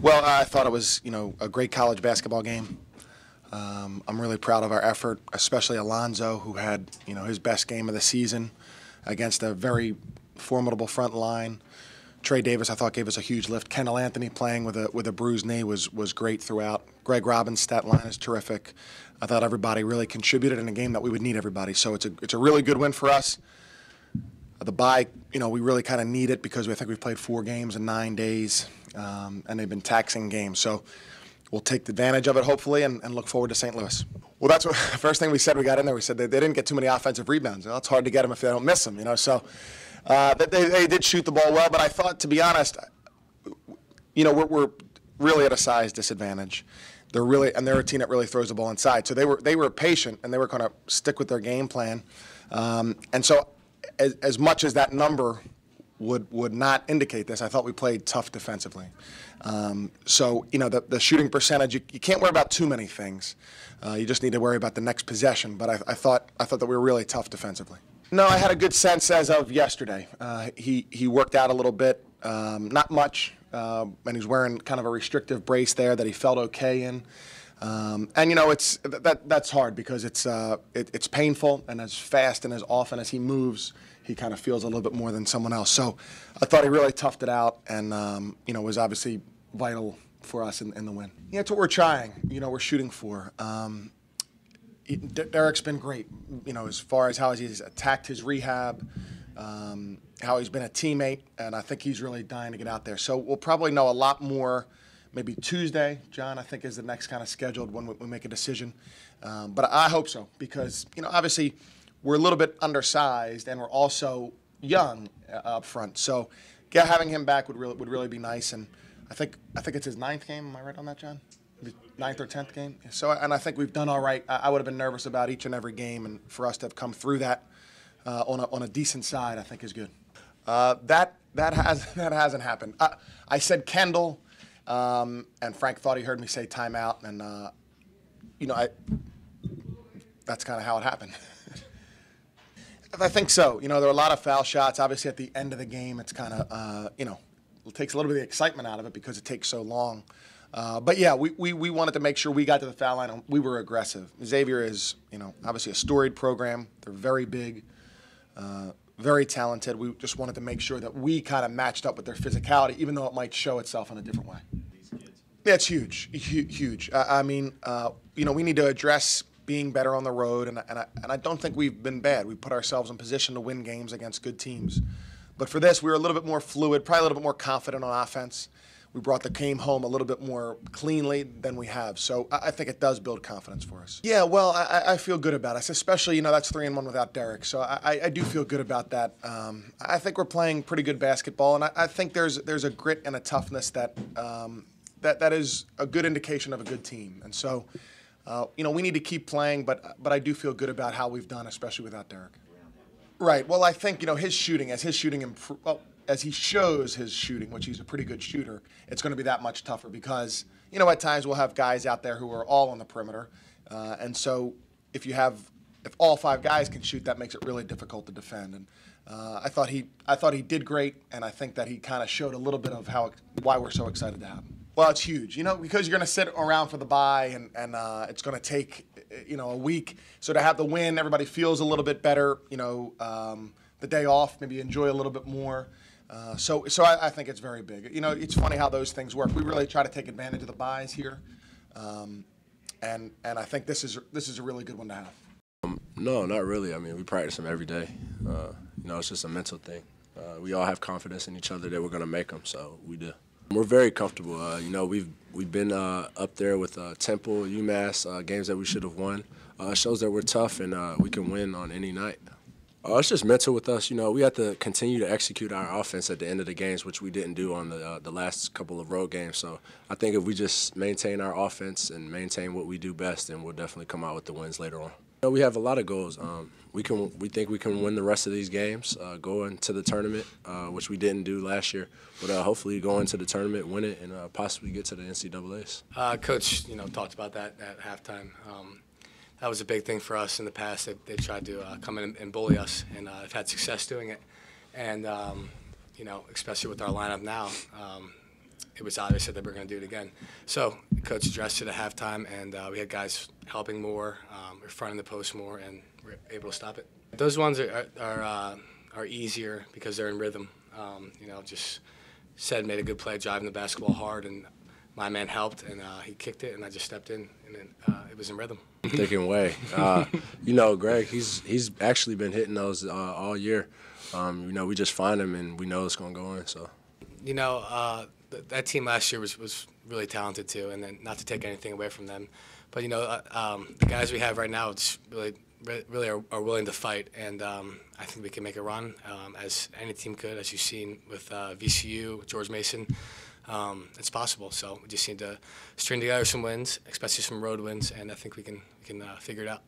Well, I thought it was, a great college basketball game. I'm really proud of our effort, especially Alonzo, who had, his best game of the season against a very formidable front line. Trey Davis, I thought, gave us a huge lift. Kendall Anthony playing with a bruised knee was great throughout. Greg Robbins' stat line is terrific. I thought everybody really contributed in a game that we would need everybody. So it's a really good win for us. The bye, we really kind of need it because I think we've played 4 games in 9 days, and they've been taxing games. So we'll take advantage of it, hopefully, and look forward to St. Louis. Well, that's what first thing we said we got in there. We said they didn't get too many offensive rebounds. It's hard to get them if they don't miss them, So they did shoot the ball well, but I thought, to be honest, we're really at a size disadvantage. They're a team that really throws the ball inside. So they were patient, and they were going to stick with their game plan. And so as much as that number would not indicate this, I thought we played tough defensively. So the shooting percentage, you can't worry about too many things. You just need to worry about the next possession. But I thought that we were really tough defensively. No, I had a good sense as of yesterday. He worked out a little bit, not much, and he's wearing kind of a restrictive brace there that he felt okay in. And it's that's hard because it's painful, and as fast and as often as he moves, he kind of feels a little bit more than someone else. So I thought he really toughed it out, and was obviously vital for us in the win. Yeah, it's what we're trying. We're shooting for. Derek's been great, as far as how he's attacked his rehab, how he's been a teammate, and I think he's really dying to get out there. So we'll probably know a lot more maybe Tuesday. John, I think, is the next kind of scheduled when we make a decision. But I hope so because, obviously we're a little bit undersized and we're also young up front. So having him back would really be nice. And I think it's his 9th game. Am I right on that, John? 9th or 10th game. So, and I think we've done all right. I would have been nervous about each and every game, and for us to have come through that on a decent side, I think is good. That hasn't happened. I said Kendall, and Frank thought he heard me say timeout, and that's kind of how it happened. I think so. There were a lot of foul shots. Obviously, at the end of the game, it's kind of it takes a little bit of the excitement out of it because it takes so long. But yeah, we wanted to make sure we got to the foul line and we were aggressive. Xavier is, obviously a storied program. They're very big, very talented. We just wanted to make sure that we kind of matched up with their physicality, even though it might show itself in a different way. Yeah, it's huge, huge. We need to address being better on the road, and I don't think we've been bad. We put ourselves in position to win games against good teams. But for this, we were a little bit more fluid, probably a little bit more confident on offense. We brought the game home a little bit more cleanly than we have. So I think it does build confidence for us. Yeah, well, I feel good about us, especially, that's 3-1 without Derek. So I do feel good about that. I think we're playing pretty good basketball, and I think there's a grit and a toughness that is a good indication of a good team. And so, we need to keep playing, but I do feel good about how we've done, especially without Derek. Right. Well, I think, his shooting, as he shows his shooting, which he's a pretty good shooter, it's going to be that much tougher because, at times we'll have guys out there who are all on the perimeter. And so if all 5 guys can shoot, that makes it really difficult to defend. And I thought he did great, and I think that he kind of showed a little bit of why we're so excited to have him. Well, it's huge, because you're going to sit around for the bye, and it's going to take, a week. So to have the win, everybody feels a little bit better, the day off, maybe enjoy a little bit more. So I think it's very big. It's funny how those things work. We really try to take advantage of the buys here, and I think this is a really good one to have. No, not really. I mean, we practice them every day. It's just a mental thing. We all have confidence in each other that we're going to make them, so we do. We're very comfortable. We've been up there with Temple, UMass, games that we should have won. It shows that we're tough and we can win on any night. It's just mental with us. We have to continue to execute our offense at the end of the games, which we didn't do on the last couple of road games. So I think if we just maintain our offense and maintain what we do best, then we'll definitely come out with the wins later on. We have a lot of goals. We think we can win the rest of these games, go into the tournament, which we didn't do last year. But hopefully go into the tournament, win it, and possibly get to the NCAAs. Coach, talked about that at halftime. That was a big thing for us in the past. They tried to come in and bully us, and have had success doing it. And, you know, especially with our lineup now, it was obvious that they were going to do it again. So the coach addressed it at halftime, and we had guys helping more, we were fronting the post more, and we were able to stop it. Those ones are easier because they're in rhythm. You know, just made a good play, driving the basketball hard, and my man helped, and he kicked it, and I just stepped in, and then it was in rhythm. Thinking way. You know, Greg, he's actually been hitting those all year. You know, we just find him, and we know it's going to go in. So, you know, that team last year was really talented too, and then not to take anything away from them, but you know, the guys we have right now just really are willing to fight, and I think we can make a run as any team could, as you've seen with VCU, George Mason. It's possible. So we just need to string together some wins, especially some road wins, and I think we can figure it out.